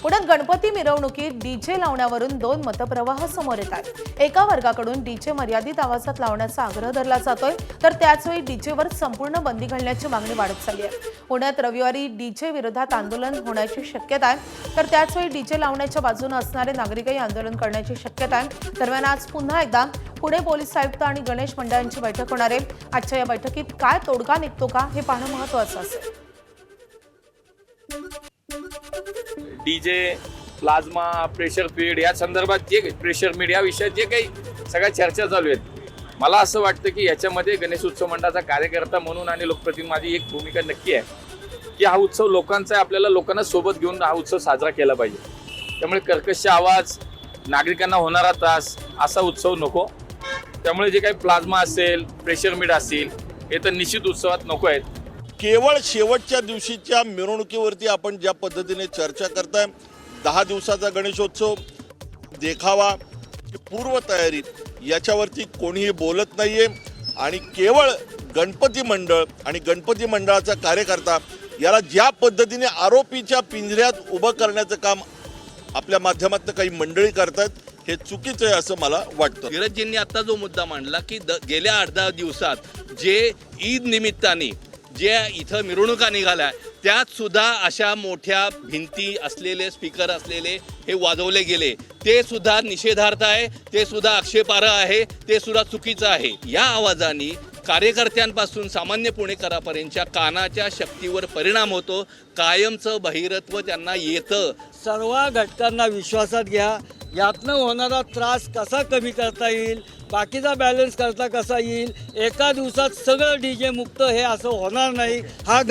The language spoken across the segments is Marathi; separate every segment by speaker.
Speaker 1: पुण्यात गणपती मिरवणुकीत डीजे लावण्यावरून 2 मतप्रवाह समोर येत आहेत। एका वर्गाकडून डीजे मर्यादित आवाजात लावण्याचा आग्रह धरला जातोय, तर त्याचवेळी डीजेवर संपूर्ण बंदी घालण्याची मागणी वाढत चालली आहे। पुण्यात रविवारी डीजे विरोधात आंदोलन होण्याची शक्यता आहे, तर त्याचवेळी डीजे लावण्याच्या बाजूने असणारे नागरिकही आंदोलन करण्याची शक्यता आहे। दरम्यान आज पुन्हा एकदा पुणे पोलीस आयुक्त आणि गणेश मंडळांची बैठक होणार आहे। आजच्या या बैठकीत काय तोडगा निघतो का हे पाहणं महत्त्वाचं असेल।
Speaker 2: डीजे, प्लाझ्मा, प्रेशर फीड या संदर्भात जे प्रेशर मीड या विषयात जे काही सगळ्या चर्चा चालू आहेत, मला असं वाटतं की याच्यामध्ये गणेश उत्सव मंडळाचा कार्यकर्ता म्हणून आणि लोकप्रतिनिधी माझी एक भूमिका नक्की आहे की हा उत्सव लोकांचा आहे, आपल्याला लोकांना सोबत घेऊन हा उत्सव साजरा केला पाहिजे। त्यामुळे कर्कश आवाज, नागरिकांना होणारा त्रास असा उत्सव नको। त्यामुळे जे काही प्लाझ्मा असेल, प्रेशर मीड असेल, हे तर निश्चित उत्सवात नको आहेत।
Speaker 3: केवळ शेवटच्या दिवशीच्या मिरवणुकीवरती आपण ज्या पद्धतीने चर्चा करताय, 10 दिवसाचा गणेशोत्सव, देखावा, पूर्वतयारी याच्यावरती कोणीही बोलत नाहीये आणि केवळ गणपती मंडळ आणि गणपती मंडळाचा कार्यकर्ता याला ज्या पद्धतीने आरोपीच्या पिंजऱ्यात उभं करण्याचं काम आपल्या माध्यमातून काही मंडळी करतात, हे चुकीचं आहे असं मला वाटतं।
Speaker 4: धीरजजींनी आता जो मुद्दा मांडला की गेल्या 8-10 दिवसात जे ईद निमित्ताने जे इथं मिरवणुका निघाल्या त्यात सुद्धा अशा मोठ्या भिंती असलेले स्पीकर असलेले हे वाजवले गेले, ते सुद्धा निषेधार्थ आहे, ते सुद्धा आक्षेपार्ह आहे, ते सुद्धा चुकीचं आहे। या आवाजाने कार्यकर्त्यांपासून सामान्य पुणेकरांपर्यंतच्या कानाच्या शक्तीवर परिणाम होतो, कायमचं बहिरत्व त्यांना येतं।
Speaker 5: सर्व घटकांना विश्वासात घ्या, यातनं होणारा त्रास कसा कमी करता येईल, बाकीचा बॅलन्स करता कसा येईल, एका दिवसात सगळं डीजे मुक्त हे असं होणार नाही। हा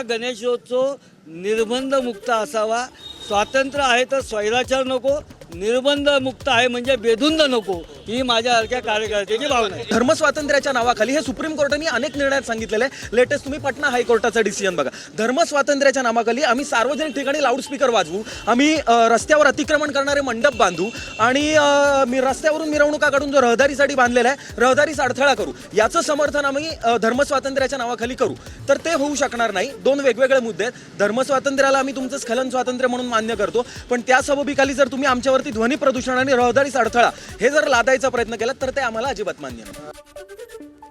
Speaker 5: गणेशोत्सव निर्बंध मुक्त असावा। स्वातंत्र्य आहे तर स्वैराचार नको, निर्बंध मुक्त आहे म्हणजे बेधुंद नको, ही माझ्यासारख्या कार्यकर्त्याची भावना आहे।
Speaker 6: धर्मस्वातंत्र्याच्या नावाखाली हे सुप्रीम कोर्टाने अनेक निर्णयात सांगितलेले आहे। लेटेस्ट तुम्ही पटना हायकोर्टाचा डिसिजन बघा। धर्मस्वातंत्र्याच्या नावाखाली आम्ही सार्वजनिक ठिकाणी लाऊडस्पीकर वाजवू, आम्ही रस्त्यावर अतिक्रमण करणारे मंडप बांधू आणि रस्त्यावरून मिरवणुका काढून जो रहदारीसाठी बांधलेला आहे रहदारीचा अडथळा करू, याचं समर्थन आम्ही धर्मस्वातंत्र्याच्या नावाखाली करू, तर ते होऊ शकणार नाही। दोन वेगवेगळे मुद्दे आहेत। धर्मस्वातंत्र्याला आम्ही तुमचं स्खलन स्वातंत्र्य म्हणून मान्य करतो, पण त्या सबबीखाली जर तुम्ही आमच्यावरती ध्वनी प्रदूषण आणि रहदारीचा अडथळा हे जर लादायचा प्रयत्न केला तर ते आम्हाला अजिबात मान्य नाही।